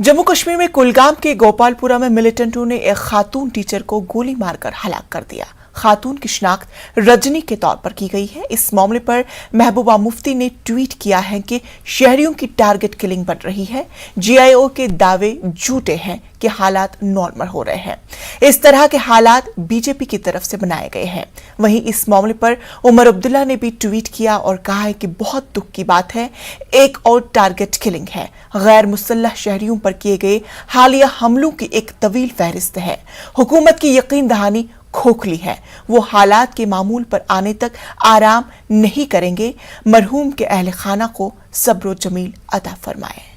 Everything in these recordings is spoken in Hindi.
जम्मू कश्मीर में कुलगाम के गोपालपुरा में मिलिटेंटों ने एक खातून टीचर को गोली मारकर हलाक कर दिया। खातून की शिनाख्त रजनी के तौर पर की गई है। इस मामले पर महबूबा मुफ्ती ने ट्वीट किया है कि शहरियों की टारगेट किलिंग बढ़ रही है। जीआईओ के दावे झूठे हैं कि हालात नॉर्मल हो रहे हैं। इस तरह के हालात बीजेपी की तरफ से बनाए गए हैं। वहीं इस मामले पर उमर अब्दुल्ला ने भी ट्वीट किया और कहा है कि बहुत दुख की बात है, एक और टारगेट किलिंग है। गैर मुसल्लह शहरियों पर किए गए हालिया हमलों की एक तवील फहरिस्त है। हुकूमत की यकीन दहानी खोखली है। वो हालात के मामूल पर आने तक आराम नहीं करेंगे। मरहूम के अहले खाना को सब्र जमील अता फरमाए।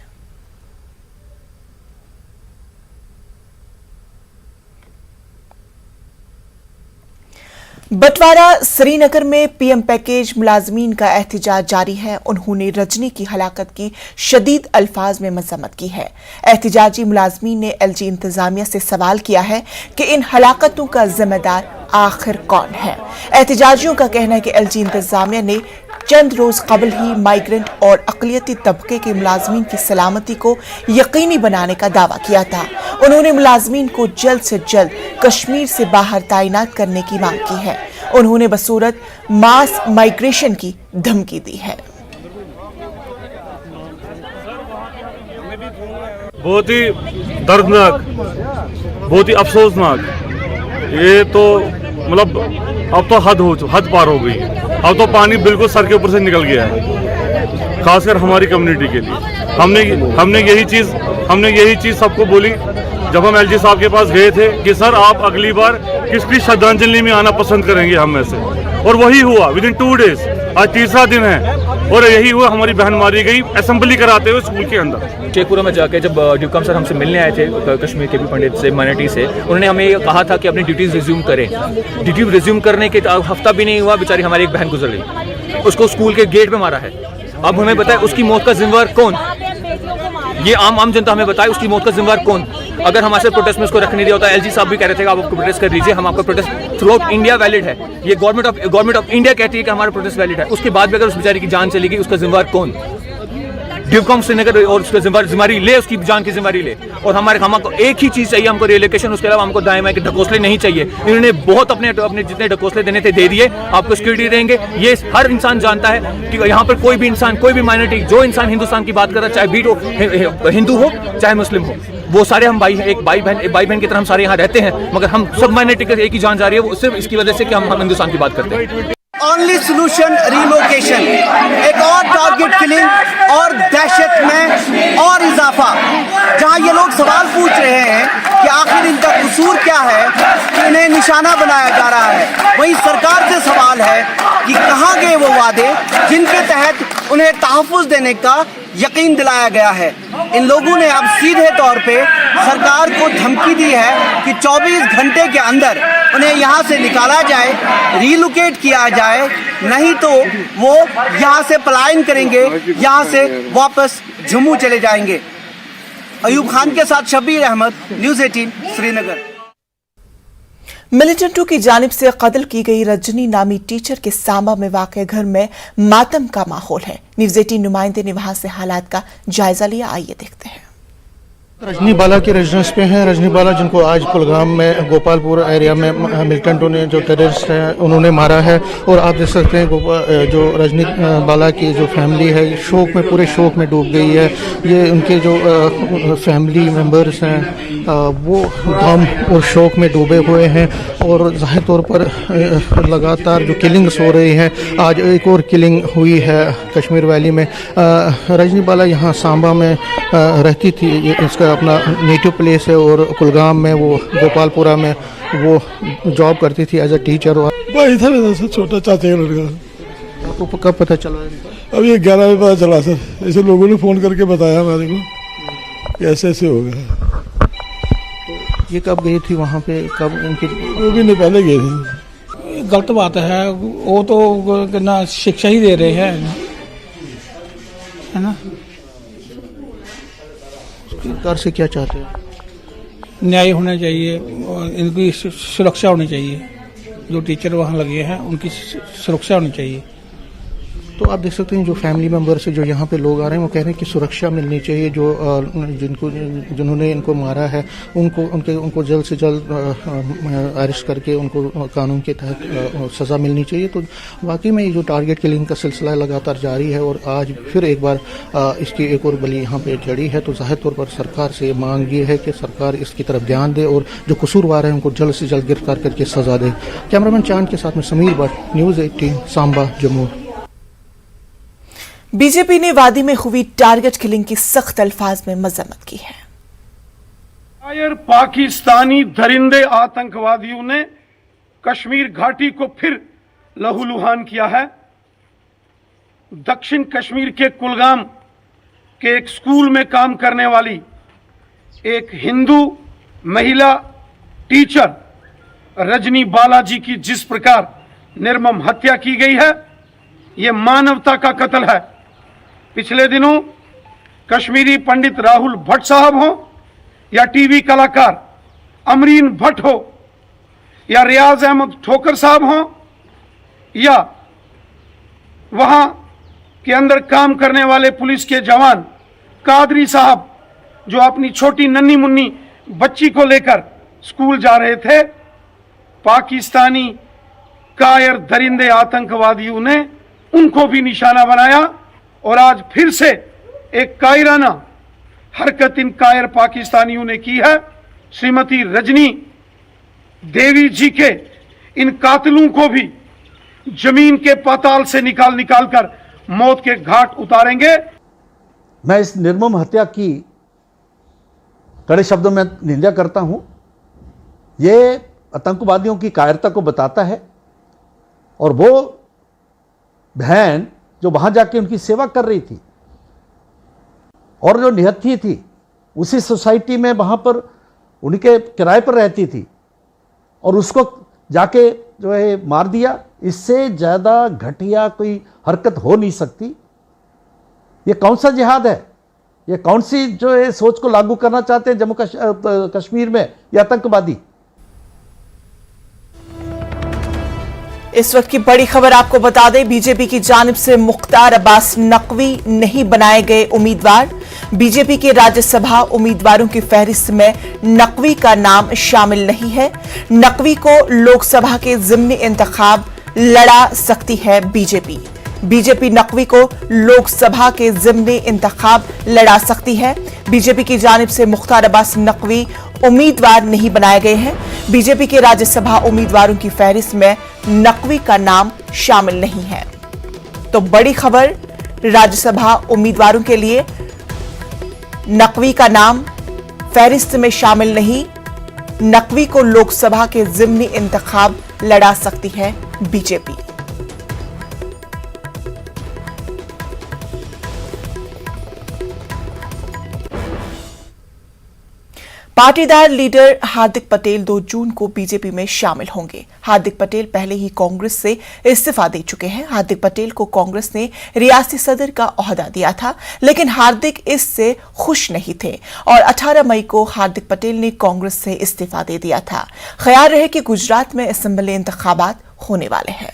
बटवारा श्रीनगर में पीएम पैकेज मुलाजमीन का एहतजाज जारी है। उन्होंने रजनी की हलाकत की शदीद अल्फाज में मजम्मत की है। एहतजाजी मुलाजमीन ने एलजी इंतजामिया से सवाल किया है कि इन हलाकतों का जिम्मेदार आखिर कौन है। एहतजाजियों का कहना है कि एलजी इंतजामिया ने चंद रोज कबल ही माइग्रेंट और अक़लियती तबके के मुलाजमीन की सलामती को यकीनी बनाने का दावा किया था। उन्होंने मुलाजमीन को जल्द से जल्द कश्मीर से बाहर तैनात करने की मांग की है। उन्होंने बसूरत मास माइग्रेशन की धमकी दी है। बहुत ही दर्दनाक, बहुत ही अफसोसनाक। ये तो मतलब अब तो हद पार हो गई। अब तो पानी बिल्कुल सर के ऊपर से निकल गया है, खासकर हमारी कम्युनिटी के लिए। हमने यही चीज सबको बोली जब हम एलजी साहब के पास गए थे कि सर आप अगली बार किसकी श्रद्धांजलि में आना पसंद करेंगे हम में से, और वही हुआ। विदिन 2 डेज, आज तीसरा दिन है और यही हुआ। हमारी बहन मारी गई असेंबली कराते हुए स्कूल के अंदर। शेखपुरा में जाके जब ड्यूकम सर हमसे मिलने आए थे कश्मीर के भी पंडित से, माइनॉरिटी से, उन्होंने हमें ये कहा था कि अपनी ड्यूटीज रिज्यूम करें। ड्यूटी रिज्यूम करने के हफ्ता भी नहीं हुआ, बेचारी हमारी एक बहन गुजर गई। उसको स्कूल के गेट पे मारा है। अब हमें बताए उसकी मौत का जिम्मेदार कौन? ये आम जनता हमें बताए उसकी मौत का जिम्मेदार कौन? अगर हमारे प्रोटेस्ट में उसको रखने दिया होता है, एलजी साहब भी कह रहे थे कि आप आपको प्रोटेस्ट कर लीजिए, हम आपका protest through out India valid है। ये गवर्नमेंट ऑफ इंडिया कहती है कि हमारा प्रोटेस्ट वैलिड है। उसके बाद भी अगर उस बेचारी की जान चली गई, उसका जिम्मेदार कौन? ड्यूकॉम श्रीनगर और उसका जिम्मेदारी ले, उसकी जान की जिम्मेदारी ले। और हमको एक ही चीज चाहिए, हमको रिलोकेशन। उसके अलावा हमको दाएं बाएं के ढकोसले नहीं चाहिए। इन्होंने बहुत अपने जितने ढकोसले देने थे दे दिए। आपको सिक्योरिटी देंगे, ये हर इंसान जानता है कि यहाँ पर कोई भी इंसान, कोई भी माइनॉरिटी, जो इंसान हिंदुस्तान की बात कर रहा है, चाहे बीट हो, हिंदू हो चाहे मुस्लिम हो, वो सारे हम भाई हैं। एक भाई बहन की तरह हम सारे यहाँ रहते हैं, मगर हम सब माइनॉरिटी के एक ही जान जा रही है, वो सिर्फ इसकी वजह से कि हम हिंदुस्तान की बात करते हैं। Only solution relocation. एक और टारगेट किलिंग और दहशत में और इजाफा। जहां ये लोग सवाल पूछ रहे हैं कि आखिर इनका कसूर क्या है कि इन्हें निशाना बनाया जा रहा है, वहीं सरकार से सवाल है कि कहां गए वो वादे जिनके तहत उन्हें तहफ़्फ़ुज़ देने का यकीन दिलाया गया है। इन लोगों ने अब सीधे तौर पे सरकार को धमकी दी है कि 24 घंटे के अंदर उन्हें यहाँ से निकाला जाए, रिलोकेट किया जाए, नहीं तो वो यहाँ से पलायन करेंगे, यहाँ से वापस जम्मू चले जाएंगे। अयूब खान के साथ शब्बीर अहमद, न्यूज़ 18 श्रीनगर। मिलिटेंटों की जानिब से कत्ल की गई रजनी नामी टीचर के सांबा में वाक़े घर में मातम का माहौल है। न्यूज़ 18 नुमाइंदे ने वहां से हालात का जायजा लिया। आइए देखते हैं। रजनी बाला के रेजिडेंस पे हैं। रजनी बाला जिनको आज कुलगाम में गोपालपुर एरिया में मिलिटेंटों ने, जो टेररिस्ट हैं, उन्होंने मारा है। और आप देख सकते हैं जो रजनी बाला की जो फैमिली है शोक में, पूरे शोक में डूब गई है। ये उनके जो फैमिली मेंबर्स हैं वो गम और शोक में डूबे हुए हैं। और ज़ाहिर तौर पर लगातार जो किलिंग्स हो रही हैं, आज एक और किलिंग हुई है कश्मीर वैली में। रजनी बाला यहाँ सांबा में रहती थी, इसका अपना नेटिव प्लेस है, और कुलगाम में, वो गोपालपुरा में वो जॉब करती थी एज अ टीचर। भाई था मेरा से छोटा चाचा का लड़का। आपको कब पता चला? अब ये 11 बजे पता चला सर। ऐसे लोगों ने फ़ोन करके बताया हमारे को कि ऐसे हो गया। ये कब गई थी वहाँ पे? कब उनकी? 2 महीने पहले गए थे। गलत बात है, वो तो ना शिक्षा ही दे रहे हैं, है ना। सरकार से क्या चाहते हैं? न्याय होना चाहिए और इनकी सुरक्षा होनी चाहिए। जो टीचर वहाँ लगे हैं उनकी सुरक्षा होनी चाहिए। तो आप देख सकते हैं जो फैमिली मेंबर से जो यहाँ पे लोग आ रहे हैं वो कह रहे हैं कि सुरक्षा मिलनी चाहिए, जो जिन्होंने इनको मारा है उनको जल्द से जल्द अरेस्ट करके उनको कानून के तहत सज़ा मिलनी चाहिए। तो वाकई में ये जो टारगेट किलिंग का सिलसिला लगातार जारी है और आज फिर एक बार इसकी एक और बली यहाँ पे जड़ी है, तो जाहिर तौर पर सरकार से मांग ये है कि सरकार इसकी तरफ ध्यान दे और जो कसूरवार है उनको जल्द से जल्द गिरफ्तार करके सजा दे। कैमरामैन चांद के साथ में समीर भट्ट, न्यूज़ 18, सांबा, जम्मू। बीजेपी ने वादी में हुई टारगेट किलिंग की सख्त अल्फाज में मजम्मत की है। पाकिस्तानी दरिंदे आतंकवादियों ने कश्मीर घाटी को फिर लहूलुहान किया है। दक्षिण कश्मीर के कुलगाम के एक स्कूल में काम करने वाली एक हिंदू महिला टीचर रजनी बालाजी की जिस प्रकार निर्मम हत्या की गई है, यह मानवता का कत्ल है। पिछले दिनों कश्मीरी पंडित राहुल भट्ट साहब हो या टीवी कलाकार अमरीन भट्ट हो या रियाज अहमद ठोकर साहब हो या वहां के अंदर काम करने वाले पुलिस के जवान कादरी साहब जो अपनी छोटी नन्ही मुन्नी बच्ची को लेकर स्कूल जा रहे थे, पाकिस्तानी कायर दरिंदे आतंकवादियों ने उनको भी निशाना बनाया और आज फिर से एक कायराना हरकत इन कायर पाकिस्तानियों ने की है। श्रीमती रजनी देवी जी के इन कातिलों को भी जमीन के पाताल से निकाल कर मौत के घाट उतारेंगे। मैं इस निर्मम हत्या की कड़े शब्दों में निंदा करता हूं। ये आतंकवादियों की कायरता को बताता है और वो बहन जो वहां जाके उनकी सेवा कर रही थी और जो निहत्थी थी उसी सोसाइटी में वहां पर उनके किराए पर रहती थी और उसको जाके जो है मार दिया। इससे ज़्यादा घटिया कोई हरकत हो नहीं सकती। ये कौन सा जिहाद है? ये कौन सी जो है सोच को लागू करना चाहते हैं जम्मू कश्मीर में ये आतंकवादी? इस वक्त की बड़ी खबर आपको बता दें, बीजेपी की जानिब से मुख्तार अब्बास नकवी नहीं बनाए गए उम्मीदवार। बीजेपी के राज्यसभा उम्मीदवारों की फहरिस्त में नकवी का नाम शामिल नहीं है। नकवी को लोकसभा के ज़िमनी इंतखाब लड़ा सकती है बीजेपी। बीजेपी नकवी को लोकसभा के ज़िमनी इंतखाब लड़ा सकती है। बीजेपी की जानिब से मुख्तार अब्बास नकवी उम्मीदवार नहीं बनाए गए हैं। बीजेपी के राज्यसभा उम्मीदवारों की फहरिस्त में नकवी का नाम शामिल नहीं है। तो बड़ी खबर राज्यसभा उम्मीदवारों के लिए, नकवी का नाम फहरिस्त में शामिल नहीं। नकवी को लोकसभा के ज़िमनी इंतखाब लड़ा सकती है बीजेपी। पाटीदार लीडर हार्दिक पटेल 2 जून को बीजेपी में शामिल होंगे। हार्दिक पटेल पहले ही कांग्रेस से इस्तीफा दे चुके हैं। हार्दिक पटेल को कांग्रेस ने रियासती सदर का ओहदा दिया था, लेकिन हार्दिक इससे खुश नहीं थे और 18 मई को हार्दिक पटेल ने कांग्रेस से इस्तीफा दे दिया था। ख्याल रहे कि गुजरात में असेंबली इंतखाबात होने वाले हैं।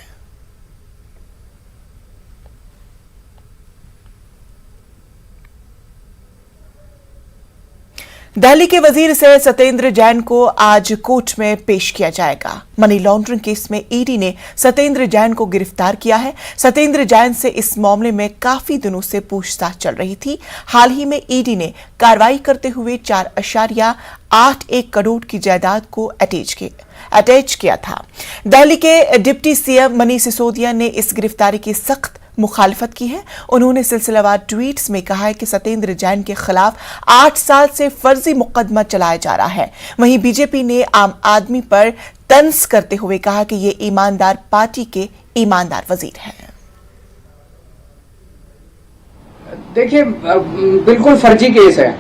दिल्ली के वजीर से सत्येंद्र जैन को आज कोर्ट में पेश किया जाएगा। मनी लॉन्ड्रिंग केस में ईडी ने सत्येंद्र जैन को गिरफ्तार किया है। सत्येंद्र जैन से इस मामले में काफी दिनों से पूछताछ चल रही थी। हाल ही में ईडी ने कार्रवाई करते हुए 4.81 करोड़ की जायदाद को अटैच किया था। दिल्ली के डिप्टी सीएम मनीष सिसोदिया ने इस गिरफ्तारी की सख्त मुखालफत की है। उन्होंने सिलसिलेवार ट्वीट्स में कहा है कि सत्येंद्र जैन के खिलाफ 8 साल से फर्जी मुकदमा चलाया जा रहा है। वहीं बीजेपी ने आम आदमी पर तंज करते हुए कहा कि ये ईमानदार पार्टी के ईमानदार वजीर हैं। देखिए, बिल्कुल फर्जी केस है।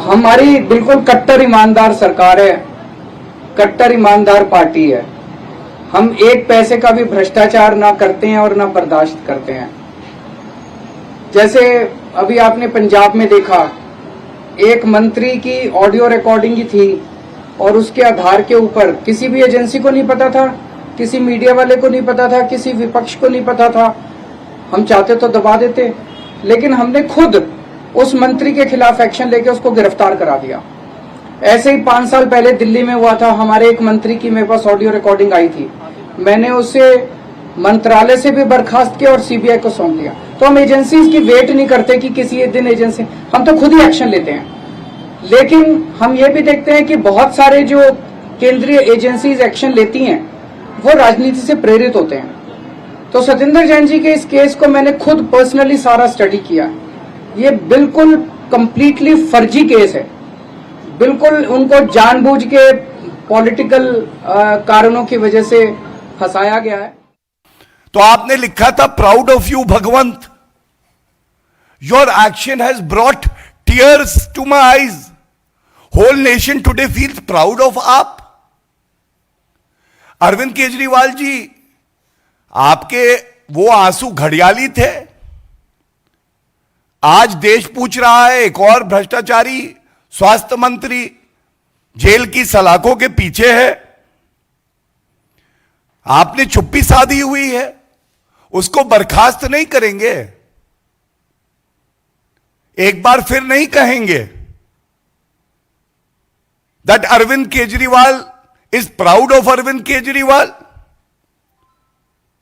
हमारी बिल्कुल कट्टर ईमानदार सरकार है, कट्टर ईमानदार पार्टी है। हम एक पैसे का भी भ्रष्टाचार ना करते हैं और ना बर्दाश्त करते हैं। जैसे अभी आपने पंजाब में देखा, एक मंत्री की ऑडियो रिकॉर्डिंग ही थी और उसके आधार के ऊपर किसी भी एजेंसी को नहीं पता था किसी मीडिया वाले को नहीं पता था, किसी विपक्ष को नहीं पता था। हम चाहते तो दबा देते, लेकिन हमने खुद उस मंत्री के खिलाफ एक्शन लेके उसको गिरफ्तार करा दिया। ऐसे ही 5 साल पहले दिल्ली में हुआ था, हमारे एक मंत्री की मेरे पास ऑडियो रिकॉर्डिंग आई थी, मैंने उसे मंत्रालय से भी बर्खास्त किया और सीबीआई को सौंप दिया। तो हम एजेंसीज की वेट नहीं करते कि किसी एक दिन एजेंसी, हम तो खुद ही एक्शन लेते हैं। लेकिन हम ये भी देखते हैं कि बहुत सारे जो केंद्रीय एजेंसीज एक्शन लेती हैं वो राजनीति से प्रेरित होते हैं। तो सतेंद्र जैन जी के इस केस को मैंने खुद पर्सनली सारा स्टडी किया। ये बिल्कुल कंप्लीटली फर्जी केस है, बिल्कुल उनको जानबूझ के पॉलिटिकल कारणों की वजह से फंसाया गया है। तो आपने लिखा था proud of you Bhagwant, your action has brought tears to my eyes, whole nation today feels proud of आप। अरविंद केजरीवाल जी, आपके वो आंसू घड़ियाली थे। आज देश पूछ रहा है एक और भ्रष्टाचारी स्वास्थ्य मंत्री जेल की सलाखों के पीछे है। आपने चुप्पी साधी हुई है, उसको बर्खास्त नहीं करेंगे, एक बार फिर नहीं कहेंगे that Arvind Kejriwal is proud of Arvind Kejriwal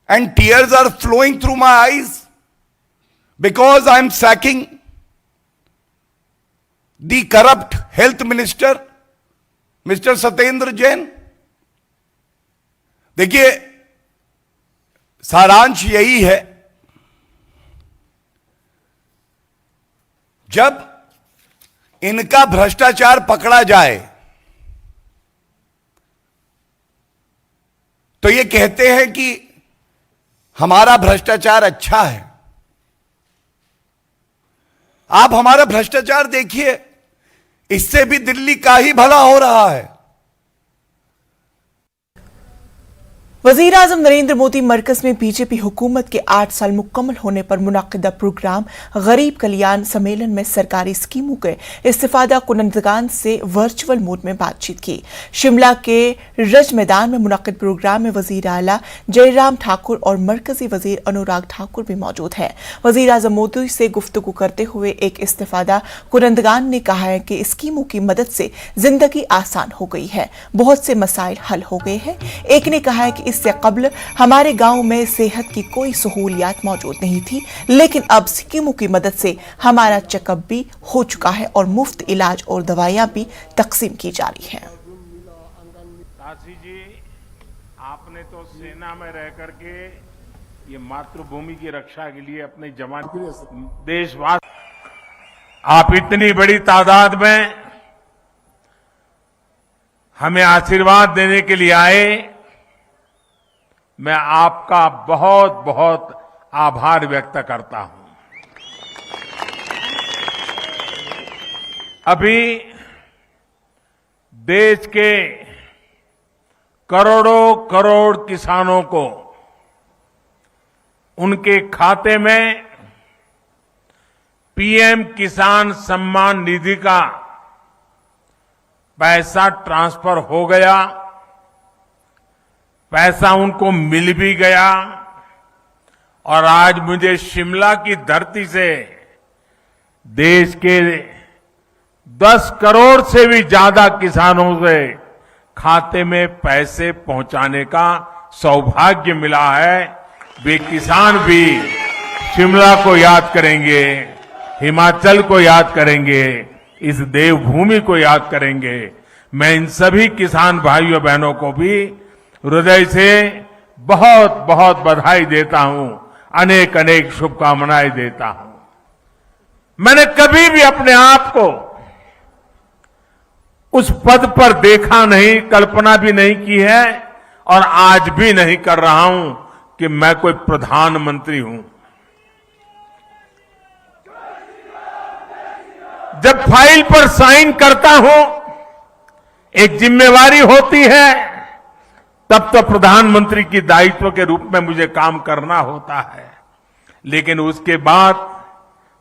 and tears are flowing through my eyes because I am sacking the corrupt health minister mister Satyendra Jain. देखिए, सारांश यही है, जब इनका भ्रष्टाचार पकड़ा जाए तो ये कहते हैं कि हमारा भ्रष्टाचार अच्छा है। आप हमारा भ्रष्टाचार देखिए, इससे भी दिल्ली का ही भला हो रहा है। वजीर आजम नरेंद्र मोदी मरकज में बीजेपी हुकूमत के 8 साल मुकम्मल होने पर मुनाकिदा प्रोग्राम गरीब कल्याण सम्मेलन में सरकारी स्कीमों के इस्तिफादा कुनंदगान से वर्चुअल मोड में बातचीत की। शिमला के रज मैदान में मुनाकिद प्रोग्राम में वजीर आला जयराम ठाकुर और मरकजी वजीर अनुराग ठाकुर भी मौजूद हैं। वजीर आजम मोदी से गुफ्तगू करते हुए एक इस्तिफादा कुनंदगान ने कहा है कि स्कीमों की मदद से जिंदगी आसान हो गई है, बहुत से मसाइल हल हो गए हैं। एक ने कहा है कि इससे कबल हमारे गांव में सेहत की कोई सहूलियात मौजूद नहीं थी, लेकिन अब स्कीमों की मदद से हमारा चेकअप भी हो चुका है और मुफ्त इलाज और दवाइयां भी तकसीम की जा रही हैं। काशी जी, आपने तो सेना में रह करके ये मातृभूमि की रक्षा के लिए अपने जवान देशवासी, आप इतनी बड़ी तादाद में हमें आशीर्वाद देने के लिए आए, मैं आपका बहुत बहुत आभार व्यक्त करता हूं। अभी देश के करोड़ों करोड़ किसानों को उनके खाते में पीएम किसान सम्मान निधि का पैसा ट्रांसफर हो गया, पैसा उनको मिल भी गया। और आज मुझे शिमला की धरती से देश के 10 करोड़ से भी ज्यादा किसानों से खाते में पैसे पहुंचाने का सौभाग्य मिला है। वे किसान भी शिमला को याद करेंगे, हिमाचल को याद करेंगे, इस देवभूमि को याद करेंगे। मैं इन सभी किसान भाइयों बहनों को भी हृदय से बहुत बहुत बधाई देता हूं, अनेक अनेक शुभकामनाएं देता हूं। मैंने कभी भी अपने आप को उस पद पर देखा नहीं, कल्पना भी नहीं की है और आज भी नहीं कर रहा हूं कि मैं कोई प्रधानमंत्री हूं। जब फाइल पर साइन करता हूं, एक जिम्मेवारी होती है, तब तो प्रधानमंत्री की दायित्व के रूप में मुझे काम करना होता है। लेकिन उसके बाद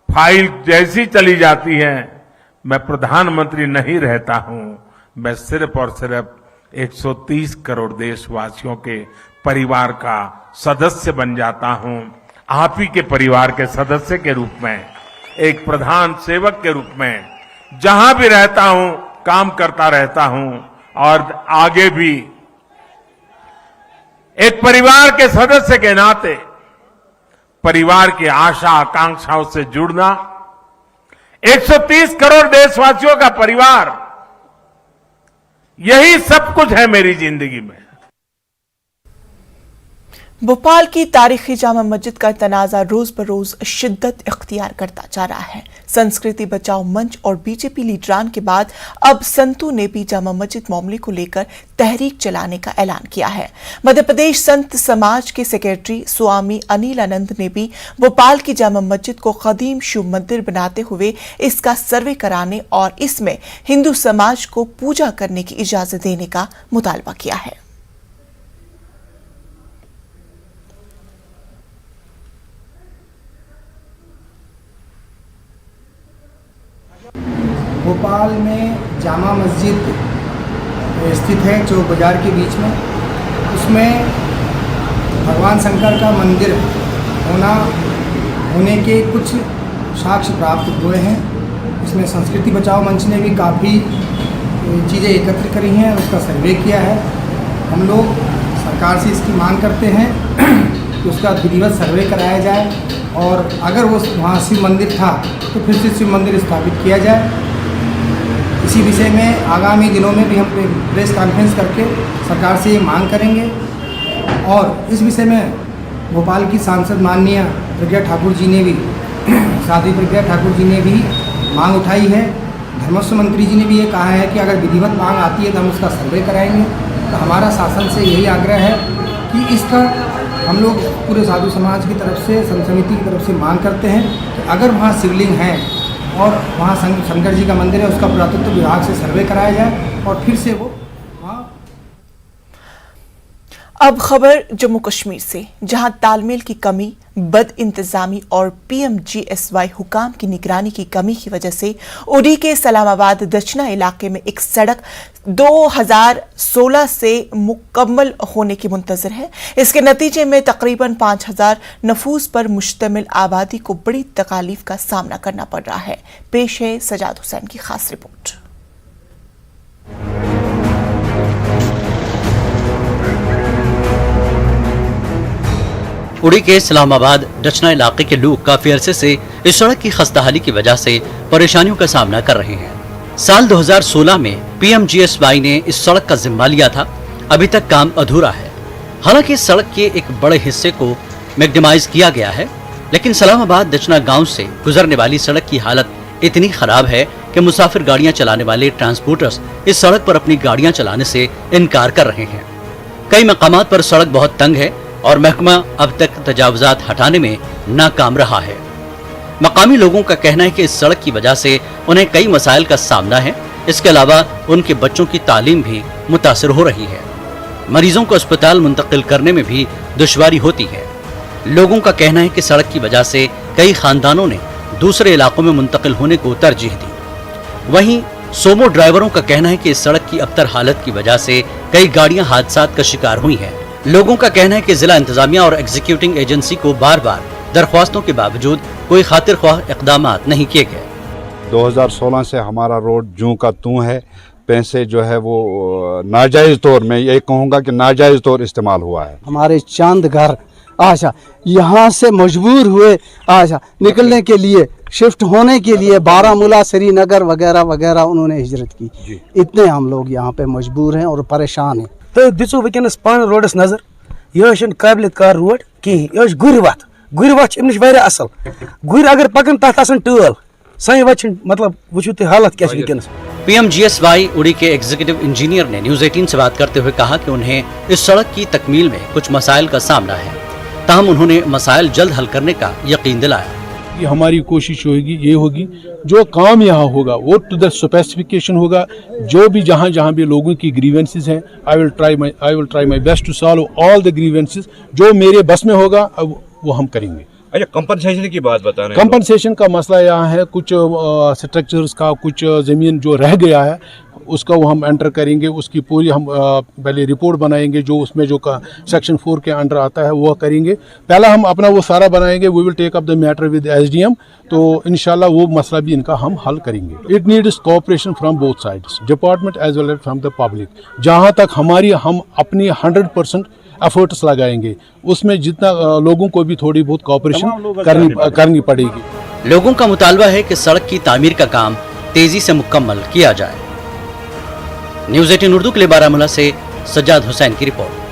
फाइल जैसी चली जाती है, मैं प्रधानमंत्री नहीं रहता हूं। मैं सिर्फ और सिर्फ 130 करोड़ देशवासियों के परिवार का सदस्य बन जाता हूं। आप ही के परिवार के सदस्य के रूप में, एक प्रधान सेवक के रूप में जहां भी रहता हूं काम करता रहता हूं और आगे भी एक परिवार के सदस्य के नाते परिवार की आशा आकांक्षाओं से जुड़ना, 130 करोड़ देशवासियों का परिवार, यही सब कुछ है मेरी जिंदगी में। भोपाल की तारीखी जामा मस्जिद का तनाजा रोज बरोज शिद्दत इख्तियार करता जा रहा है। संस्कृति बचाओ मंच और बीजेपी लीडरान के बाद अब संतों ने भी जामा मस्जिद मामले को लेकर तहरीक चलाने का ऐलान किया है। मध्य प्रदेश संत समाज के सेक्रेटरी स्वामी अनिल आनंद ने भी भोपाल की जामा मस्जिद को कदीम शिव मंदिर बनाते हुए इसका सर्वे कराने और इसमें हिंदू समाज को पूजा करने की इजाजत देने का मुतालबा किया है। भोपाल में जामा मस्जिद स्थित है चौक बाजार के बीच में। उसमें भगवान शंकर का मंदिर होने के कुछ साक्ष्य प्राप्त हुए हैं। इसमें संस्कृति बचाओ मंच ने भी काफ़ी चीज़ें एकत्र करी हैं, उसका सर्वे किया है। हम लोग सरकार से इसकी मांग करते हैं कि उसका विधिवत सर्वे कराया जाए और अगर वो वहाँ शिव मंदिर था तो फिर से शिव मंदिर स्थापित किया जाए। इसी विषय में आगामी दिनों में भी हम प्रेस कॉन्फ्रेंस करके सरकार से ये मांग करेंगे और इस विषय में भोपाल की सांसद माननीय प्रज्ञा ठाकुर जी ने भी साध्वी प्रज्ञा ठाकुर जी ने भी मांग उठाई है। धर्मस्व मंत्री जी ने भी ये कहा है कि अगर विधिवत मांग आती है तो हम उसका सर्वे कराएंगे। तो हमारा शासन से यही आग्रह है कि इसका हम लोग पूरे साधु समाज की तरफ से, संत समिति की तरफ से मांग करते हैं कि अगर वहाँ शिवलिंग है और वहाँ शंकर जी का मंदिर है, उसका पुरातत्व विभाग से सर्वे कराया जाए और फिर से वो वहाँ। अब खबर जम्मू कश्मीर से, जहां तालमेल की कमी, बद इंतजामी और PMGSY हुकाम की निगरानी की कमी की वजह से उड़ी के इस्लामाबाद दक्षिणा इलाके में एक सड़क 2016 से मुकम्मल होने की मुंतजर है। इसके नतीजे में तकरीबन 5000 नफूस पर मुश्तमिल आबादी को बड़ी तकालीफ का सामना करना पड़ रहा है। पेश है सजाद हुसैन की खास रिपोर्ट। उड़ी के इस्लामाबाद दक्षिणा इलाके के लोग काफी अरसे से इस सड़क की खस्ताहाली की वजह से परेशानियों का सामना कर रहे हैं। साल 2016 में PMGSY ने इस सड़क का जिम्मा लिया था। अभी तक काम अधूरा है। हालांकि इस सड़क के एक बड़े हिस्से को मैग्नेमाइज किया गया है, लेकिन इस्लामाबाद दक्षिणा गांव से गुजरने वाली सड़क की हालत इतनी खराब है कि मुसाफिर गाड़ियां चलाने वाले ट्रांसपोर्टर्स इस सड़क पर अपनी गाड़ियां चलाने से इनकार कर रहे हैं। कई मकामात पर सड़क बहुत तंग है और महकमा अब तक तजावुजात हटाने में नाकाम रहा है। मकामी लोगों का कहना है कि इस सड़क की वजह से उन्हें कई मसाइल का सामना है। इसके अलावा उनके बच्चों की तालीम भी मुतासिर हो रही है। मरीजों को अस्पताल मुंतकिल करने में भी दुश्वारी होती है। लोगों का कहना है कि सड़क की वजह से कई खानदानों ने दूसरे इलाकों में मुंतकिल होने को तरजीह दी। वहीं सोमो ड्राइवरों का कहना है कि इस सड़क की अबतर हालत की वजह से कई गाड़ियां हादसात का शिकार हुई हैं। लोगों का कहना है कि जिला इंतजामिया और एग्जीक्यूटिंग एजेंसी को बार बार दरख्वास्तों के बावजूद कोई खातिर ख्वाह इकदाम नहीं किए गए। 2016 से हमारा रोड जूं का तूं है। पैसे जो है वो नाजायज तौर में, ये कहूँगा कि नाजायज तौर इस्तेमाल हुआ है। हमारे चांद घर यहाँ से मजबूर हुए निकलने के लिए, शिफ्ट होने के लिए बारामूला, श्रीनगर वगैरह वगैरह उन्होंने हिजरत की। इतने हम लोग यहाँ पे मजबूर हैं और परेशान हैं। तो दिसो वनस पान रोडस नजर, यह काबिल कार रोड कहीं, यह गुर वत अमन वारिया असल। गुर अगर पकन तथ आसन टल सन वत मतलब वुचु तुम हालत क्या वनस। PMGSY उड़ी के एग्जीक्यूटिव इंजीनियर ने न्यूज 18 से बात करते हुए कहा कि उन्हें इस सड़क की तकमील में कुछ मसाइल का सामना है, ताहम उन्होंने मसाइल जल्द हल करने का यकीन दिलाया। कि हमारी कोशिश होगी जो काम यहाँ होगा वो टू द स्पेसिफिकेशन होगा। जो भी जहाँ भी लोगों की ग्रीवेंसेस हैं, I will try my best to solve all the grievances. जो मेरे बस में होगा अब वो हम करेंगे। अच्छा, कंपनसेशन की बात बता रहे हैं। कंपनसेशन का मसला यहाँ है, कुछ स्ट्रक्चर्स का, कुछ ज़मीन जो रह गया है उसका वो हम एंटर करेंगे, उसकी पूरी हम पहले रिपोर्ट बनाएंगे, जो उसमें जो सेक्शन 4 के अंडर आता है वो करेंगे। पहला हम अपना वो सारा बनाएंगे, we will take up the matter with SDM, तो इंशाल्लाह वो मसला भी इनका हम हल करेंगे। It needs cooperation from both sides, department as well as from the public. जहाँ तक हम अपनी 100% एफर्ट्स लगाएंगे, उसमें जितना लोगों को भी थोड़ी बहुत कोऑपरेशन करनी पड़ेगी। लोगों का मुतालबा है कि सड़क की तामीर का काम तेजी से मुकम्मल किया जाए। न्यूज़ 18 उर्दू के लिए बारामूला से सज्जाद हुसैन की रिपोर्ट।